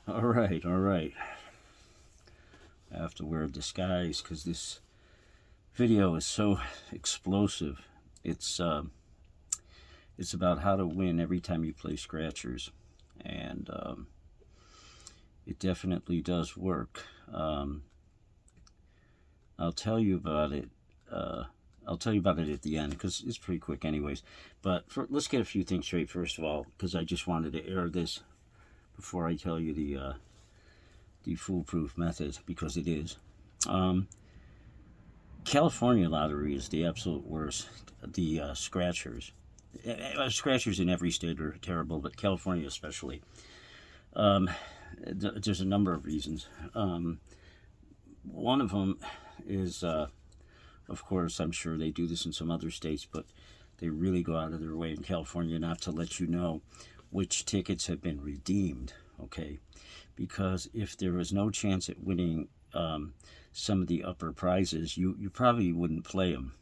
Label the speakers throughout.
Speaker 1: All right, all right. I have to wear a disguise because this video is so explosive. It's uh, it's about how to win every time you play scratchers, and it definitely does work. I'll tell you about it. Uh, I'll tell you about it at the end because it's pretty quick, anyways. But let's get a few things straight first of all, because I just wanted to air this before I tell you the foolproof method, because it is. Um, California lottery is the absolute worst. The scratchers, scratchers in every state are terrible, but California especially. Um, there's a number of reasons. One of them is, of course, I'm sure they do this in some other states, but they really go out of their way in California not to let you know which tickets have been redeemed. Okay, because if there was no chance at winning some of the upper prizes, you probably wouldn't play them.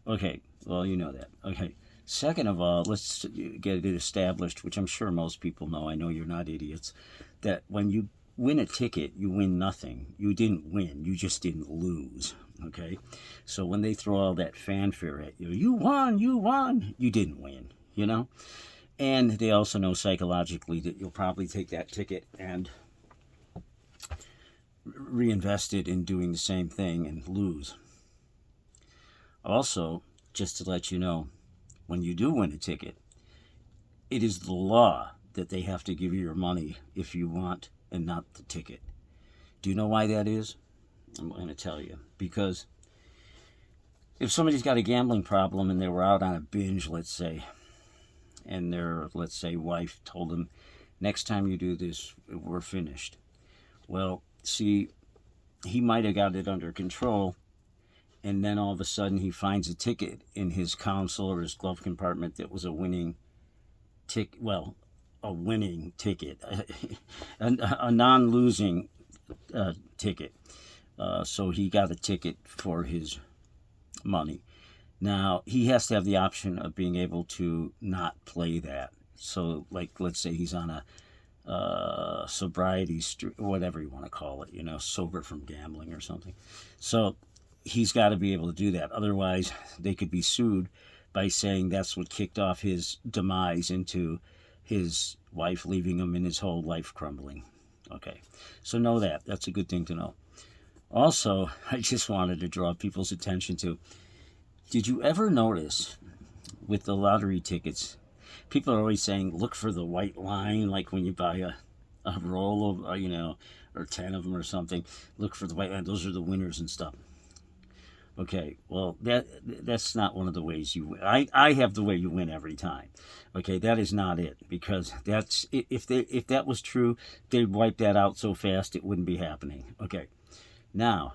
Speaker 1: Okay, well, you know that. Okay, second of all, let's get it established, which I'm sure most people know. I know you're not idiots, that when you win a ticket, you win nothing. You didn't win, you just didn't lose. Okay, so when they throw all that fanfare at you, you won, you didn't win, you know? And they also know psychologically that you'll probably take that ticket and reinvest it in doing the same thing and lose. Also, just to let you know, when you do win a ticket, it is the law that they have to give you your money if you want and not the ticket. Do you know why that is? I'm going to tell you. Because if somebody's got a gambling problem and they were out on a binge, let's say, and their, let's say, wife told them, next time you do this, we're finished. Well, see, he might have got it under control, and then all of a sudden he finds a ticket in his console or his glove compartment that was a winning ticket. Well, a winning ticket, a non-losing ticket. So he got a ticket for his money. Now, he has to have the option of being able to not play that. So, like, let's say he's on a sobriety street, whatever you want to call it, sober from gambling or something. So, he's got to be able to do that. Otherwise, they could be sued by saying that's what kicked off his demise into his wife leaving him and his whole life crumbling. Okay, so know that. That's a good thing to know. Also, I just wanted to draw people's attention to, did you ever notice with the lottery tickets, people are always saying, look for the white line, like when you buy a roll of, or 10 of them or something, look for the white line. Those are the winners and stuff. Okay, well, that's not one of the ways you win. I have the way you win every time. Okay, that is not it, because that's, if that was true, they'd wipe that out so fast it wouldn't be happening. Okay, now,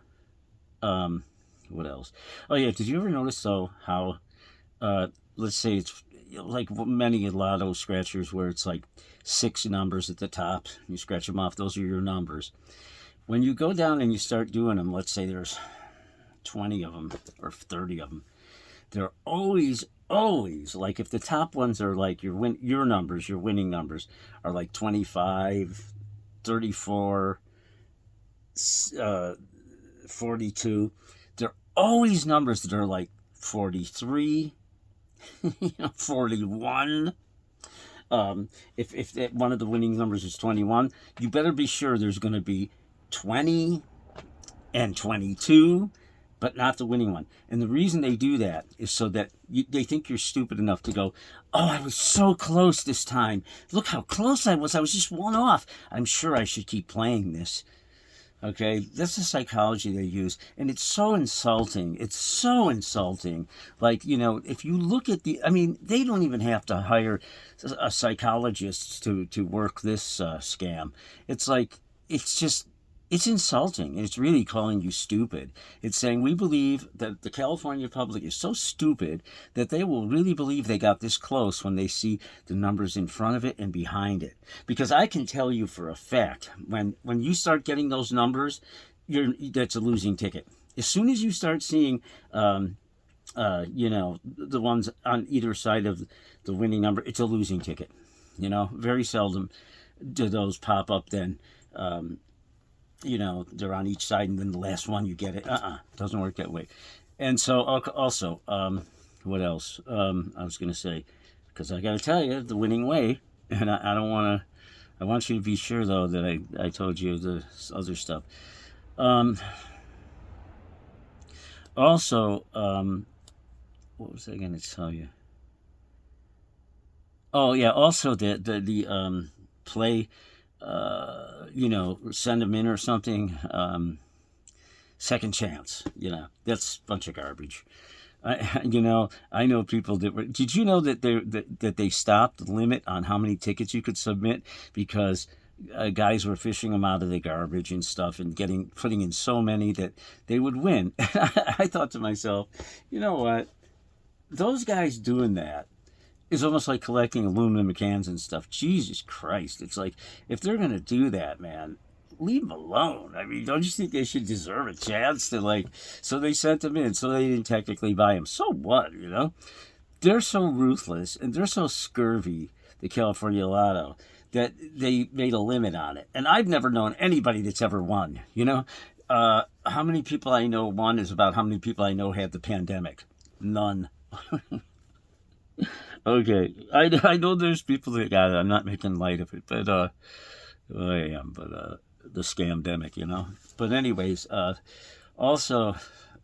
Speaker 1: what else? Oh yeah, did you ever notice though how, let's say it's like many lotto scratchers where it's like 6 numbers at the top, you scratch them off, those are your numbers. When you go down and you start doing them, let's say there's 20 of them or 30 of them, they're always, like, if the top ones are like your numbers, your winning numbers are like 25, 34, 42, they're always numbers that are like 43, 41. If one of the winning numbers is 21, you better be sure there's going to be 20 and 22, but not the winning one. And the reason they do that is so that they think you're stupid enough to go, oh, I was so close this time. Look how close I was. I was just one off. I'm sure I should keep playing this. Okay, that's the psychology they use, and it's so insulting. It's so insulting. Like, if you look at they don't even have to hire a psychologist to work this scam. It's like, it's insulting, and it's really calling you stupid. It's saying, we believe that the California public is so stupid that they will really believe they got this close when they see the numbers in front of it and behind it. Because I can tell you for a fact, when you start getting those numbers, that's a losing ticket. As soon as you start seeing, the ones on either side of the winning number, it's a losing ticket. Very seldom do those pop up then. They're on each side, and then the last one you get it. Doesn't work that way. And so also, what else? I was going to say, because I got to tell you the winning way, and I don't want to. I want you to be sure though that I told you the other stuff. Also, what was I going to tell you? Oh yeah, also the play, send them in or something. Second chance, that's a bunch of garbage. I know people that were. Did you know that they stopped the limit on how many tickets you could submit because guys were fishing them out of the garbage and stuff and putting in so many that they would win. I thought to myself, you know what? Those guys doing that is almost like collecting aluminum cans and stuff. Jesus Christ! It's like if they're gonna do that, man, leave them alone. I mean, don't you think they should deserve a chance to So they sent them in, so they didn't technically buy them. So what? They're so ruthless and they're so scurvy, the California Lotto, that they made a limit on it. And I've never known anybody that's ever won. How many people I know won is about how many people I know had the pandemic. None. Okay, I know there's people that got it. I'm not making light of it, but I am. But the scamdemic. But anyways, also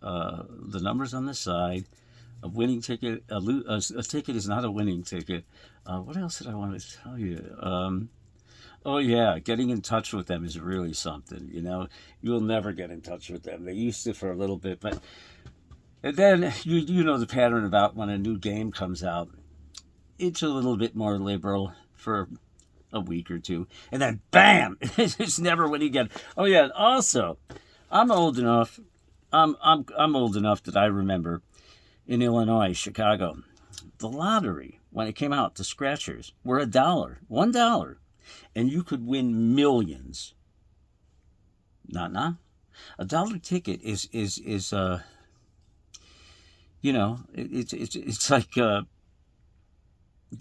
Speaker 1: the numbers on the side. A winning ticket, a ticket is not a winning ticket. What else did I want to tell you? Oh yeah, getting in touch with them is really something. You'll never get in touch with them. They used to for a little bit, but and then you know the pattern about when a new game comes out. It's a little bit more liberal for a week or two, and then bam, it's never winning again. Oh yeah, and also, I'm old enough. I'm old enough that I remember in Illinois, Chicago, the lottery when it came out, the scratchers were $1, and you could win millions. Not a dollar ticket is it's like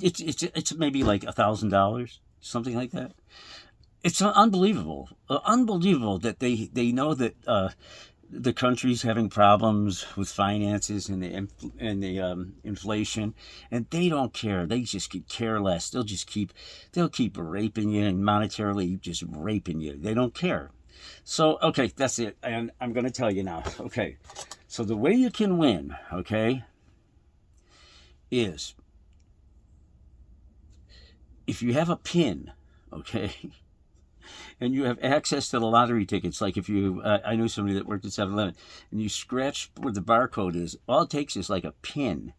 Speaker 1: it's maybe like $1,000, something like that. It's unbelievable that they know that the country's having problems with finances and the inflation, and they don't care. They just could care less. They'll keep raping you and monetarily just raping you. They don't care. So okay, that's it. And I'm going to tell you now. Okay, so the way you can win, okay, is if you have a PIN, okay, and you have access to the lottery tickets, like if you, I know somebody that worked at 7-Eleven, and you scratch where the barcode is, all it takes is like a PIN,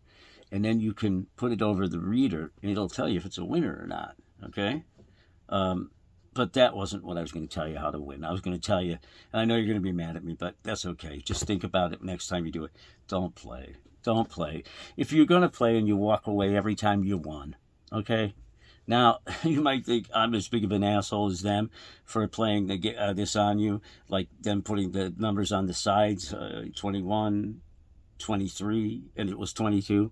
Speaker 1: and then you can put it over the reader, and it'll tell you if it's a winner or not, okay? But that wasn't what I was going to tell you how to win. I was going to tell you, and I know you're going to be mad at me, but that's okay. Just think about it next time you do it. Don't play. Don't play. If you're going to play and you walk away every time you won, okay? Now, you might think I'm as big of an asshole as them for playing this on you, like them putting the numbers on the sides, 21, 23, and it was 22.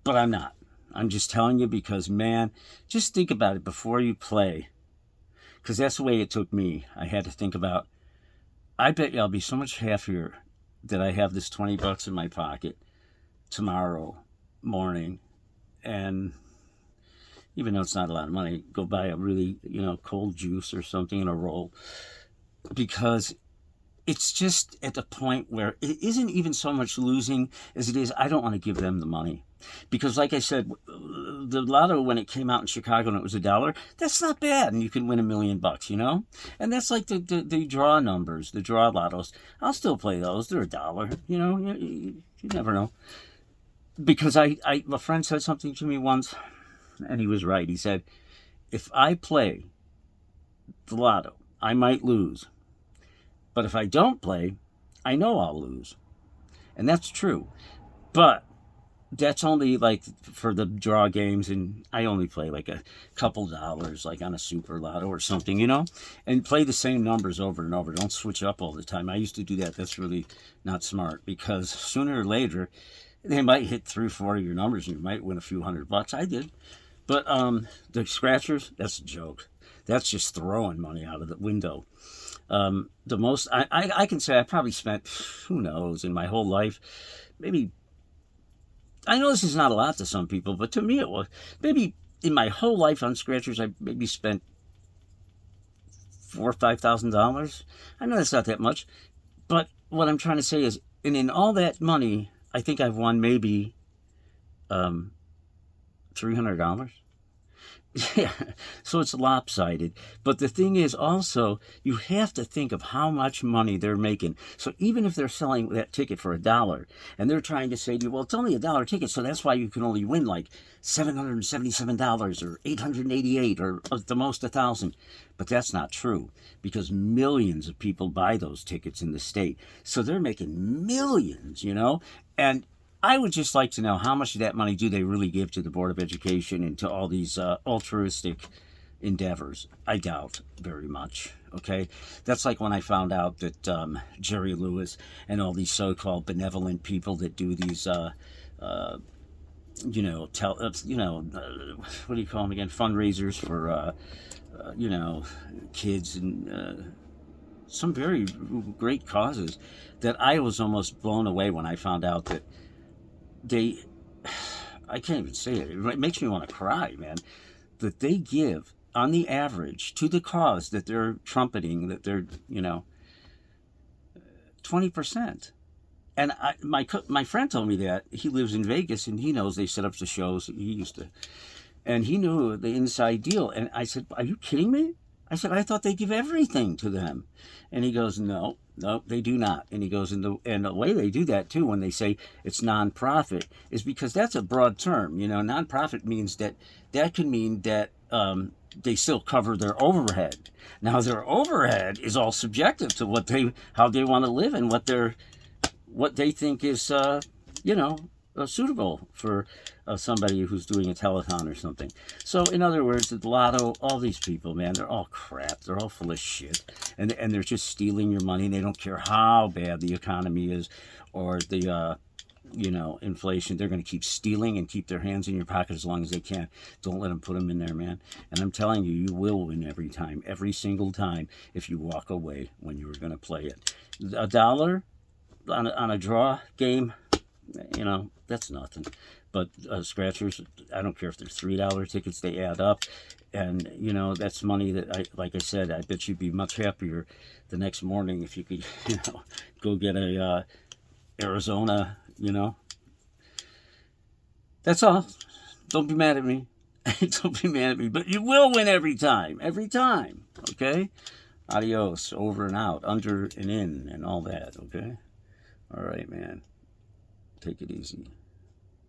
Speaker 1: But I'm not. I'm just telling you because, man, just think about it before you play. Because that's the way it took me. I had to think about, I bet you I'll be so much happier that I have this $20 in my pocket tomorrow morning, and even though it's not a lot of money, go buy a really, cold juice or something in a roll. Because it's just at the point where it isn't even so much losing as it is, I don't want to give them the money. Because like I said, the lotto, when it came out in Chicago and it was $1, that's not bad. And you can win $1 million, And that's like the draw numbers, the draw lottos. I'll still play those. They're $1. You never know. Because a friend said something to me once, and he was right. He said, if I play the lotto, I might lose. But if I don't play, I know I'll lose. And that's true. But that's only like for the draw games, and I only play like a couple dollars, like on a super lotto or something, and play the same numbers over and over. Don't switch up all the time. I used to do that. That's really not smart, because sooner or later, they might hit 3 or 4 of your numbers and you might win a few $100. I did. But the scratchers, that's a joke. That's just throwing money out of the window. The most I can say I probably spent, who knows, in my whole life, maybe, I know this is not a lot to some people, but to me it was, maybe in my whole life on scratchers, I maybe spent $4,000 or $5,000. I know that's not that much, but what I'm trying to say is, and in all that money, I think I've won maybe $300. Yeah, so it's lopsided. But the thing is also, you have to think of how much money they're making. So even if they're selling that ticket for $1, and they're trying to say to you, well, it's only $1 ticket, so that's why you can only win like $777 or $888 or at the most $1,000. But that's not true, because millions of people buy those tickets in the state. So they're making millions, and I would just like to know how much of that money do they really give to the Board of Education and to all these altruistic endeavors. I doubt very much, okay? That's like when I found out that Jerry Lewis and all these so-called benevolent people that do these, what do you call them again? Fundraisers for, kids and some very great causes, that I was almost blown away when I found out that I can't even say it. It makes me want to cry, man. That they give, on the average, to the cause that they're trumpeting, that they're, 20%. And my friend told me that. He lives in Vegas, and he knows they set up the shows. He used to. And he knew the inside deal. And I said, are you kidding me? I said, I thought they give everything to them. And he goes, no, they do not. And he goes, and the way they do that, too, when they say it's nonprofit, is because that's a broad term. Nonprofit means that can mean that they still cover their overhead. Now, their overhead is all subjective to how they want to live and what they think is, suitable for somebody who's doing a telethon or something. So, in other words, the lotto, all these people, man, they're all crap. They're all full of shit. And they're just stealing your money. They don't care how bad the economy is or the, inflation. They're going to keep stealing and keep their hands in your pocket as long as they can. Don't let them put them in there, man. And I'm telling you, you will win every time, every single time, if you walk away when you were going to play it. $1 on a draw game, that's nothing. But scratchers, I don't care if they're $3 tickets, they add up. And, that's money that, like I said, I bet you'd be much happier the next morning if you could, go get a Arizona, That's all. Don't be mad at me. Don't be mad at me. But you will win every time. Every time. Okay? Adios. Over and out. Under and in and all that. Okay? All right, man. Take it easy.